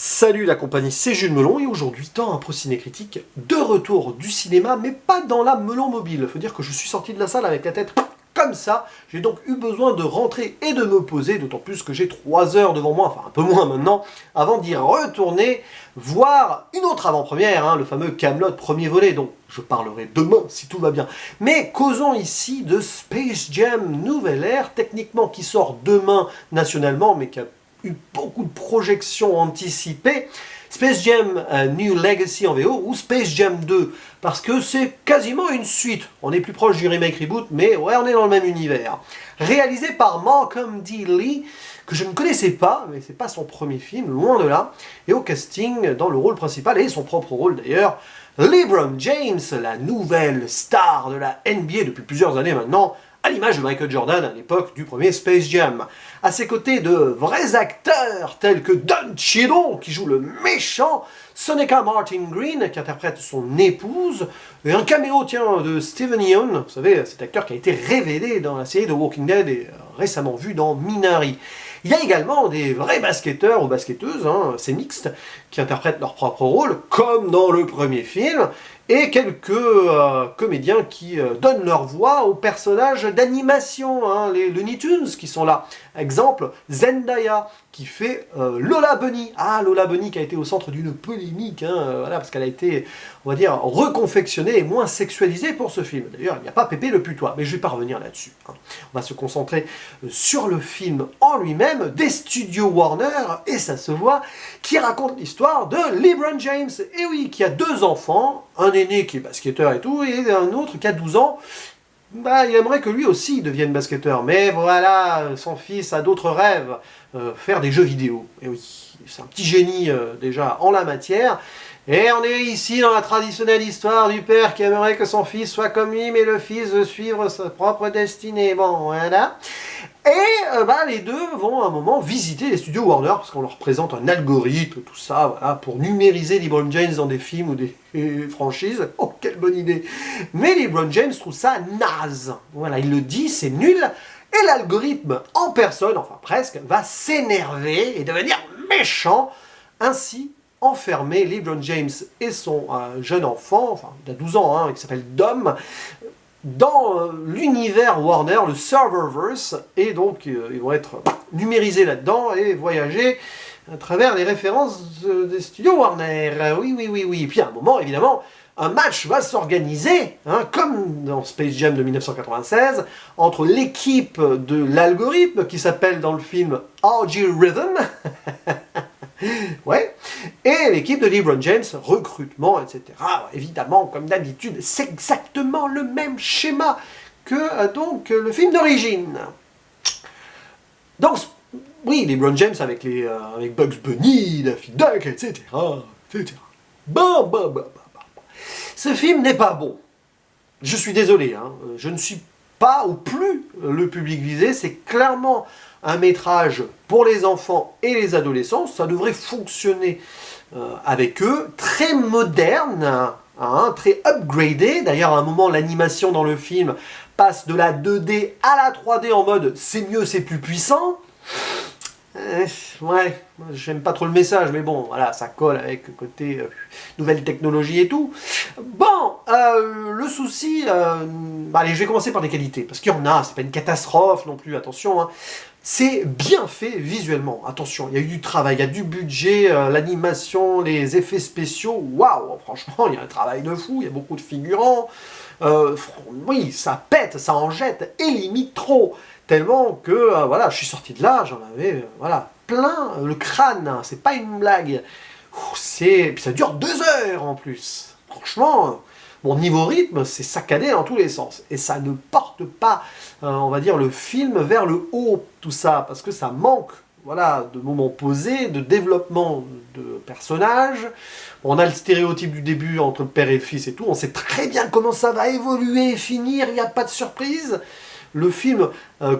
Salut la compagnie, c'est Jules Melon et aujourd'hui dans un Pro Ciné Critique, de retour du cinéma mais pas dans la Melon Mobile. Faut dire que je suis sorti de la salle avec la tête comme ça, j'ai donc eu besoin de rentrer et de me poser, d'autant plus que j'ai 3 heures devant moi, enfin un peu moins maintenant, avant d'y retourner voir une autre avant-première, le fameux Kaamelott premier volet, dont je parlerai demain si tout va bien. Mais causons ici de Space Jam Nouvelle Ère, techniquement qui sort demain nationalement, mais qui a eu beaucoup de projections anticipées. Space Jam New Legacy en VO ou Space Jam 2, parce que c'est quasiment une suite. On est plus proche du remake reboot, mais ouais, on est dans le même univers. Réalisé par Malcolm D. Lee, que je ne connaissais pas, mais c'est pas son premier film, loin de là. Et au casting, dans le rôle principal, et son propre rôle d'ailleurs, LeBron James, la nouvelle star de la NBA depuis plusieurs années maintenant, à l'image de Michael Jordan à l'époque du premier Space Jam. À ses côtés de vrais acteurs tels que Don Cheadle, qui joue le méchant, Sonequa Martin Green, qui interprète son épouse, et un caméo de Steven Yeun, vous savez, cet acteur qui a été révélé dans la série The Walking Dead et récemment vu dans Minari. Il y a également des vrais basketteurs ou basketteuses, c'est mixte, qui interprètent leur propre rôle, comme dans le premier film, et quelques comédiens qui donnent leur voix aux personnages d'animation, les Looney Tunes qui sont là. Exemple, Zendaya, qui fait Lola Bunny. Ah, Lola Bunny qui a été au centre d'une polémique, voilà, parce qu'elle a été, on va dire, reconfectionnée et moins sexualisée pour ce film. D'ailleurs, il n'y a pas Pépé le putois, mais je ne vais pas revenir là-dessus. On va se concentrer sur le film en lui-même, des studios Warner, et ça se voit, qui raconte l'histoire de LeBron James. Et oui, qui a 2 enfants, un aîné qui est basketteur et tout, et un autre qui a 12 ans, il aimerait que lui aussi devienne basketteur, mais voilà, son fils a d'autres rêves, faire des jeux vidéo. Et oui, c'est un petit génie déjà en la matière. Et on est ici dans la traditionnelle histoire du père qui aimerait que son fils soit comme lui, mais le fils veut suivre sa propre destinée. Bon, voilà. Et les deux vont à un moment visiter les studios Warner, parce qu'on leur présente un algorithme, tout ça, voilà, pour numériser LeBron James dans des films ou des franchises. Oh, quelle bonne idée! Mais LeBron James trouve ça naze. Voilà, il le dit, c'est nul. Et l'algorithme en personne, enfin presque, va s'énerver et devenir méchant. Ainsi, enfermer LeBron James et son jeune enfant, enfin il a 12 ans, qui s'appelle Dom, dans l'univers Warner, le Serververse, et donc ils vont être numérisés là-dedans et voyager à travers les références des studios Warner. Oui. Et puis à un moment, évidemment, un match va s'organiser, comme dans Space Jam de 1996, entre l'équipe de l'algorithme, qui s'appelle dans le film RG Rhythm, ouais, et l'équipe de LeBron James, recrutement, etc. Évidemment, comme d'habitude, c'est exactement le même schéma que donc le film d'origine. Donc, oui, LeBron James avec Bugs Bunny, Daffy Duck, etc. Bon. Ce film n'est pas bon. Je suis désolé, je ne suis pas ou plus le public visé, c'est clairement un métrage pour les enfants et les adolescents, ça devrait fonctionner avec eux, très moderne, très upgradé. D'ailleurs, à un moment, l'animation dans le film passe de la 2D à la 3D en mode c'est mieux, c'est plus puissant. Ouais, j'aime pas trop le message, mais bon, voilà, ça colle avec le côté nouvelle technologie et tout. Bon, le souci, allez, je vais commencer par des qualités, parce qu'il y en a, c'est pas une catastrophe non plus, attention, C'est bien fait visuellement, attention, il y a eu du travail, il y a du budget, l'animation, les effets spéciaux, waouh, franchement, il y a un travail de fou, il y a beaucoup de figurants, oui, ça pète, ça en jette, et limite trop. Tellement que, voilà, je suis sorti de là, j'en avais, plein le crâne, c'est pas une blague. Puis ça dure 2 heures en plus. Franchement, bon, niveau rythme, c'est saccadé dans tous les sens. Et ça ne porte pas, on va dire, le film vers le haut, tout ça, parce que ça manque, voilà, de moments posés, de développement de personnages. On a le stéréotype du début entre le père et le fils et tout, on sait très bien comment ça va évoluer et finir, il n'y a pas de surprise. Le film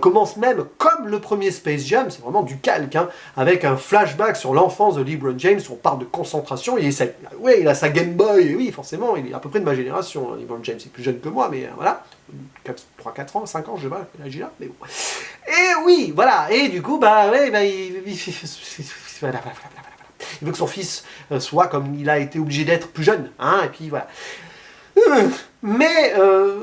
commence même comme le premier Space Jam, c'est vraiment du calque, avec un flashback sur l'enfance de LeBron James, on parle de concentration, il a sa Game Boy, oui forcément, il est à peu près de ma génération, LeBron James est plus jeune que moi, mais voilà, 3-4 ans, 5 ans, je sais pas, quel âge il a, mais bon. Et oui, voilà, et du coup, il veut que son fils soit comme il a été obligé d'être plus jeune, hein, et puis voilà. Mais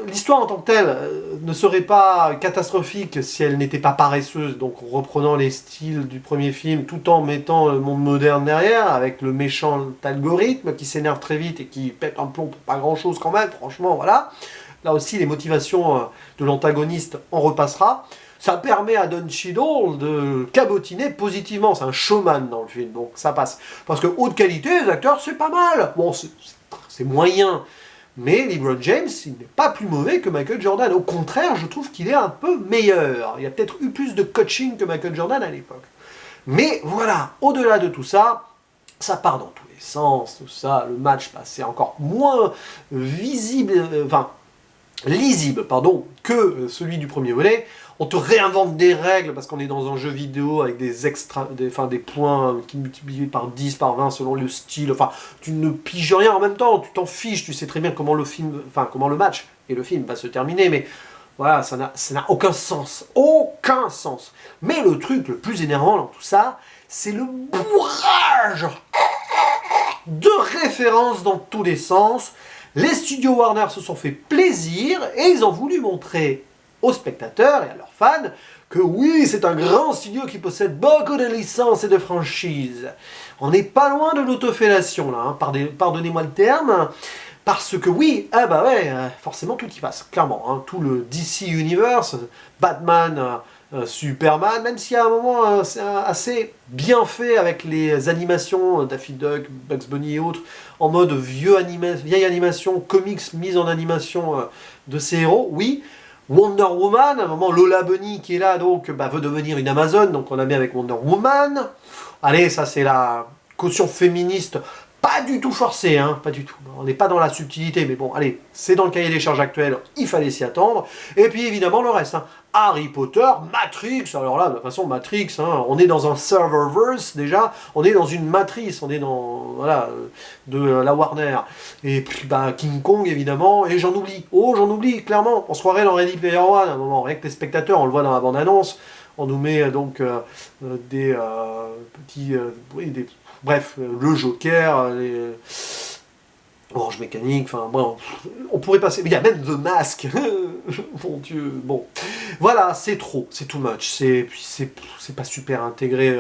l'histoire en tant que telle ne serait pas catastrophique si elle n'était pas paresseuse, donc en reprenant les styles du premier film, tout en mettant le monde moderne derrière, avec le méchant algorithme qui s'énerve très vite et qui pète un plomb pour pas grand chose quand même, franchement, voilà. Là aussi, les motivations de l'antagoniste, on repassera. Ça permet à Don Cheadle de cabotiner positivement, c'est un showman dans le film, donc ça passe. Parce que haute qualité, les acteurs, c'est pas mal. Bon, c'est moyen. Mais LeBron James, il n'est pas plus mauvais que Michael Jordan. Au contraire, je trouve qu'il est un peu meilleur. Il y a peut-être eu plus de coaching que Michael Jordan à l'époque. Mais voilà, au-delà de tout ça, ça part dans tous les sens, tout ça. Le match, bah, c'est encore moins visible, lisible, pardon, que celui du premier volet. On te réinvente des règles parce qu'on est dans un jeu vidéo avec des points qui multiplient par 10, par 20 selon le style. Enfin, tu ne piges rien en même temps, tu t'en fiches, tu sais très bien comment comment le match et le film va se terminer, mais voilà, ça n'a aucun sens. Aucun sens. Mais le truc le plus énervant dans tout ça, c'est le bourrage de références dans tous les sens. Les studios Warner se sont fait plaisir et ils ont voulu montrer aux spectateurs et à leurs fans que oui, c'est un grand studio qui possède beaucoup de licences et de franchises. On n'est pas loin de l'autofellation là, hein, pardonnez-moi le terme, parce que oui, ah bah ouais, forcément tout y passe, clairement. Hein, tout le DC Universe, Batman, Superman, même s'il y a un moment assez bien fait avec les animations Daffy Duck, Bugs Bunny et autres, en mode vieille animation, comics mise en animation de ces héros, oui. Wonder Woman, à un moment Lola Bunny qui est là donc veut devenir une Amazone, donc on la met avec Wonder Woman. Allez, ça c'est la caution féministe, pas du tout forcée, hein, pas du tout. On n'est pas dans la subtilité, mais bon, allez, c'est dans le cahier des charges actuel, il fallait s'y attendre. Et puis évidemment le reste, hein. Harry Potter, Matrix, alors là, de toute façon, Matrix, hein, on est dans un serververse déjà, on est dans une matrice, on est dans, voilà, de la Warner. Et puis, King Kong, évidemment, et j'en oublie, clairement. On se croirait dans Ready Player One, à un moment, rien que les spectateurs, on le voit dans la bande-annonce, on nous met donc des petits, bref, le Joker, les... Orange Mécanique, enfin bon, on pourrait passer, mais il y a même The Mask, mon Dieu, bon, voilà, c'est trop, c'est too much, c'est pas super intégré,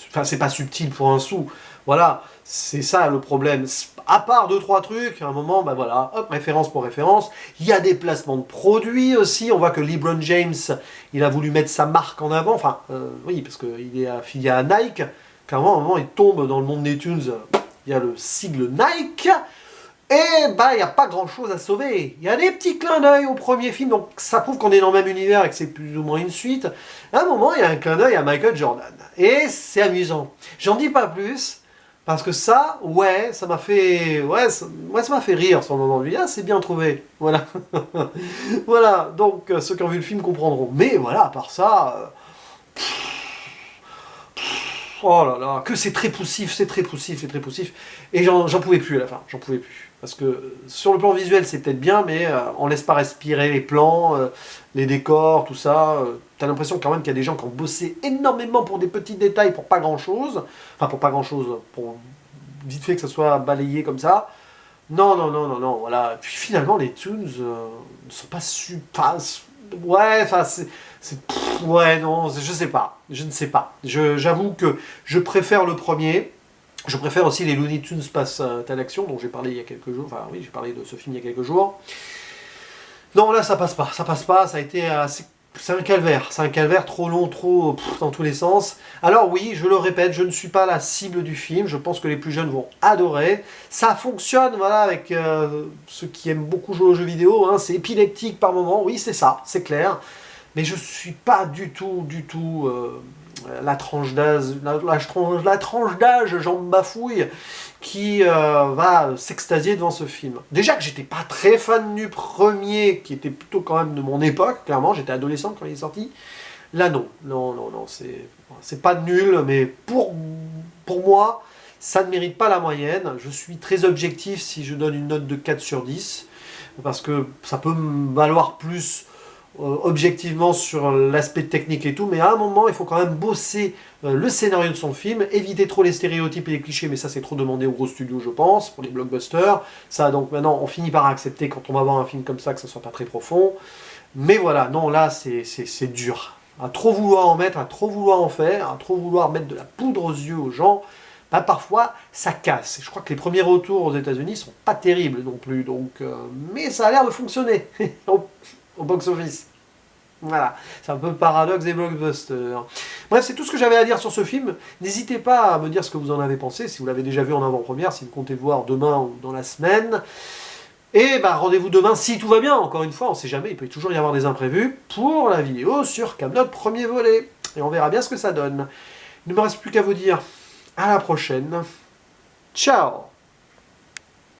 enfin c'est pas subtil pour un sou, voilà, c'est ça le problème, à part 2-3 trucs, à un moment, voilà, hop, référence pour référence, il y a des placements de produits aussi, on voit que LeBron James, il a voulu mettre sa marque en avant, enfin, oui, parce qu'il est affilié à Nike, clairement, à un moment, il tombe dans le monde des tunes, il y a le sigle Nike, et il n'y a pas grand chose à sauver. Il y a des petits clins d'œil au premier film, donc ça prouve qu'on est dans le même univers et que c'est plus ou moins une suite. À un moment, il y a un clin d'œil à Michael Jordan. Et c'est amusant. J'en dis pas plus, parce que ça, ouais, ça m'a fait. Ouais, ça m'a fait rire sur le moment. Ah, c'est bien trouvé. Voilà. Voilà, donc ceux qui ont vu le film comprendront. Mais voilà, à part ça. Oh là là, que c'est très poussif, c'est très poussif, c'est très poussif. Et j'en pouvais plus à la fin, j'en pouvais plus. Parce que sur le plan visuel, c'est peut-être bien, mais on laisse pas respirer les plans, les décors, tout ça. T'as l'impression quand même qu'il y a des gens qui ont bossé énormément pour des petits détails, pour pas grand-chose. Enfin, pour pas grand-chose, pour vite fait que ça soit balayé comme ça. Non, non, non, non, non, voilà. Puis finalement, les tunes ne sont pas super... Ouais, enfin, ouais, non, je sais pas. Je ne sais pas. J'avoue que je préfère le premier. Je préfère aussi les Looney Tunes passent à l'action, dont j'ai parlé il y a quelques jours. Enfin, oui, j'ai parlé de ce film il y a quelques jours. Non, là, ça passe pas. Ça passe pas. Ça a été assez... C'est un calvaire. C'est un calvaire trop long, trop dans tous les sens. Alors oui, je le répète, je ne suis pas la cible du film. Je pense que les plus jeunes vont adorer. Ça fonctionne, voilà, avec ceux qui aiment beaucoup jouer aux jeux vidéo. Hein. C'est épileptique par moment. Oui, c'est ça, c'est clair. Mais je suis pas du tout, la tranche d'âge, la tranche d'âge, j'en bafouille, qui va s'extasier devant ce film. Déjà que j'étais pas très fan du premier, qui était plutôt quand même de mon époque, clairement, j'étais adolescent quand il est sorti. Là non, c'est pas nul, mais pour moi, ça ne mérite pas la moyenne. Je suis très objectif si je donne une note de 4 sur 10, parce que ça peut me valoir plus objectivement sur l'aspect technique et tout, mais à un moment, il faut quand même bosser le scénario de son film, éviter trop les stéréotypes et les clichés, mais ça c'est trop demandé aux gros studios, je pense, pour les blockbusters. Ça, donc maintenant, on finit par accepter quand on va voir un film comme ça que ça soit pas très profond. Mais voilà, non, là, c'est dur. À trop vouloir en mettre, à trop vouloir en faire, à trop vouloir mettre de la poudre aux yeux aux gens, bah, parfois, ça casse. Je crois que les premiers retours aux États-Unis sont pas terribles non plus, donc, mais ça a l'air de fonctionner au box-office. Voilà, c'est un peu paradoxe des blockbusters. Bref, c'est tout ce que j'avais à dire sur ce film. N'hésitez pas à me dire ce que vous en avez pensé, si vous l'avez déjà vu en avant-première, si vous comptez voir demain ou dans la semaine. Et bah, rendez-vous demain si tout va bien. Encore une fois, on ne sait jamais, il peut toujours y avoir des imprévus pour la vidéo sur Kaamelott premier volet. Et on verra bien ce que ça donne. Il ne me reste plus qu'à vous dire à la prochaine. Ciao!